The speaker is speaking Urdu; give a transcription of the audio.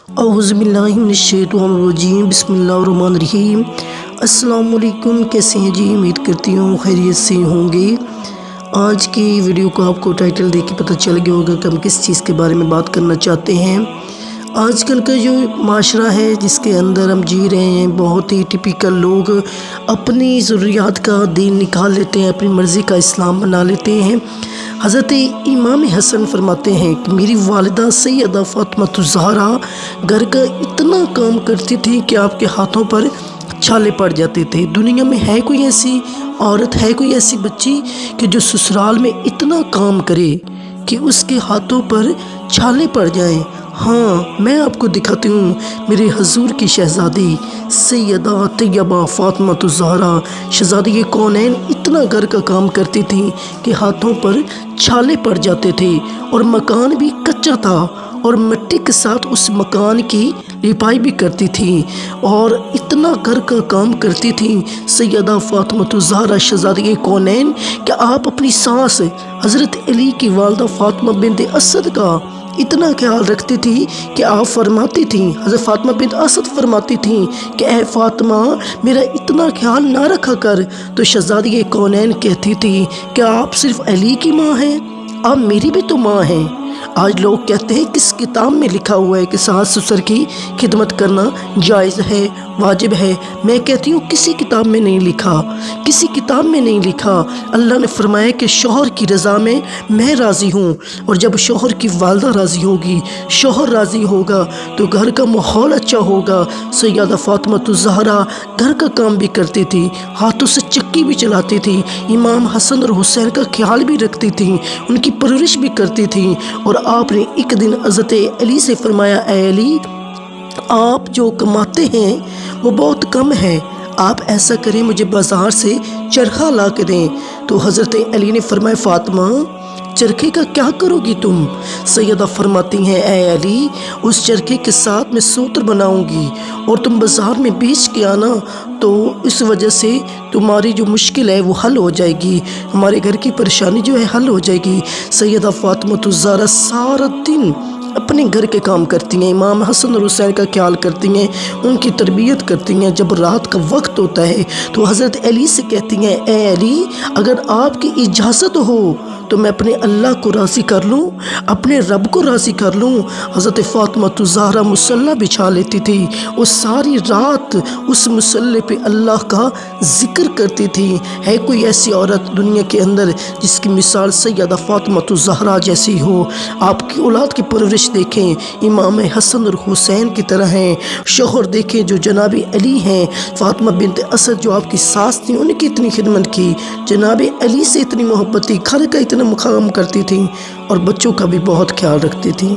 اعوذ باللہ من الشیطان الرجیم، بسم اللہ الرحمن الرحیم۔ السلام علیکم، کیسے ہیں جی؟ امید کرتی ہوں خیریت سے ہوں گے۔ آج کی ویڈیو کو آپ کو ٹائٹل دیکھ کے پتہ چل گیا ہوگا کہ ہم کس چیز کے بارے میں بات کرنا چاہتے ہیں۔ آج کل کا جو معاشرہ ہے جس کے اندر ہم جی رہے ہیں، بہت ہی ٹپیکل لوگ اپنی ضروریات کا دین نکال لیتے ہیں، اپنی مرضی کا اسلام بنا لیتے ہیں۔ حضرت امام حسن فرماتے ہیں کہ میری والدہ سیدہ فاطمہ الزہرا گھر کا اتنا کام کرتی تھی کہ آپ کے ہاتھوں پر چھالے پڑ جاتے تھے۔ دنیا میں ہے کوئی ایسی عورت، ہے کوئی ایسی بچی کہ جو سسرال میں اتنا کام کرے کہ اس کے ہاتھوں پر چھالے پڑ جائیں؟ ہاں، میں آپ کو دکھاتی ہوں میرے حضور کی شہزادی سیدہ طیبہ فاطمہ الزہرا شہزادی کونین اتنا گھر کا کام کرتی تھیں کہ ہاتھوں پر چھالے پڑ جاتے تھے، اور مکان بھی کچا تھا، اور مٹی کے ساتھ اس مکان کی لپائی بھی کرتی تھیں، اور اتنا گھر کا کام کرتی تھیں سیدہ فاطمہ الزہرا شہزادی کونین کہ آپ اپنی ساس حضرت علی کی والدہ فاطمہ بنت اسد کا اتنا خیال رکھتی تھی کہ آپ فرماتی تھیں، حضرت فاطمہ بنت اسد فرماتی تھیں کہ اے فاطمہ میرا اتنا خیال نہ رکھا کر، تو شہزادی کونین کہتی تھی کہ آپ صرف علی کی ماں ہیں، آپ میری بھی تو ماں ہیں۔ آج لوگ کہتے ہیں کس کتاب میں لکھا ہوا ہے کہ ساس سسر کی خدمت کرنا جائز ہے، واجب ہے؟ میں کہتی ہوں کسی کتاب میں نہیں لکھا، کسی کتاب میں نہیں لکھا۔ اللہ نے فرمایا کہ شوہر کی رضا میں راضی ہوں، اور جب شوہر کی والدہ راضی ہوگی، شوہر راضی ہوگا تو گھر کا ماحول اچھا ہوگا۔ سیدہ فاطمہ الزہرا گھر کا کام بھی کرتی تھی، ہاتھوں سے چکی بھی چلاتی تھی، امام حسن اور حسین کا خیال بھی رکھتی تھیں، ان کی پرورش بھی کرتی تھیں۔ اور آپ نے ایک دن حضرت علی سے فرمایا، اے علی، آپ جو کماتے ہیں وہ بہت کم ہے، آپ ایسا کریں مجھے بازار سے چرخہ لا کے دیں۔ تو حضرت علی نے فرمایا، فاطمہ چرخے کا کیا کرو گی تم؟ سیدہ فرماتی ہیں، اے علی، اس چرخے کے ساتھ میں سوتر بناؤں گی، اور تم بازار میں بیچ کے آنا، تو اس وجہ سے تمہاری جو مشکل ہے وہ حل ہو جائے گی، ہمارے گھر کی پریشانی جو ہے حل ہو جائے گی۔ سیدہ فاطمہ الزہرا سارا دن اپنے گھر کے کام کرتی ہیں، امام حسن اور حسین کا خیال کرتی ہیں، ان کی تربیت کرتی ہیں۔ جب رات کا وقت ہوتا ہے تو حضرت علی سے کہتی ہیں، اے علی، اگر آپ کی اجازت ہو تو میں اپنے اللہ کو راضی کر لوں، اپنے رب کو راضی کر لوں۔ حضرت فاطمہ الزہرا مصلی بچھا لیتی تھی، وہ ساری رات اس مصلی پہ اللہ کا ذکر کرتی تھی۔ ہے کوئی ایسی عورت دنیا کے اندر جس کی مثال سیدہ فاطمہ الزہرا جیسی ہو؟ آپ کی اولاد کی پرورش دیکھیں، امام حسن اور حسین کی طرح ہیں، شوہر دیکھیں جو جناب علی ہیں، فاطمہ بنت اسد جو آپ کی ساس تھیں ان کی اتنی خدمت کی، جناب علی سے اتنی محبت تھی، گھر کا اتنا مقام کرتی تھیں، اور بچوں کا بھی بہت خیال رکھتی تھیں۔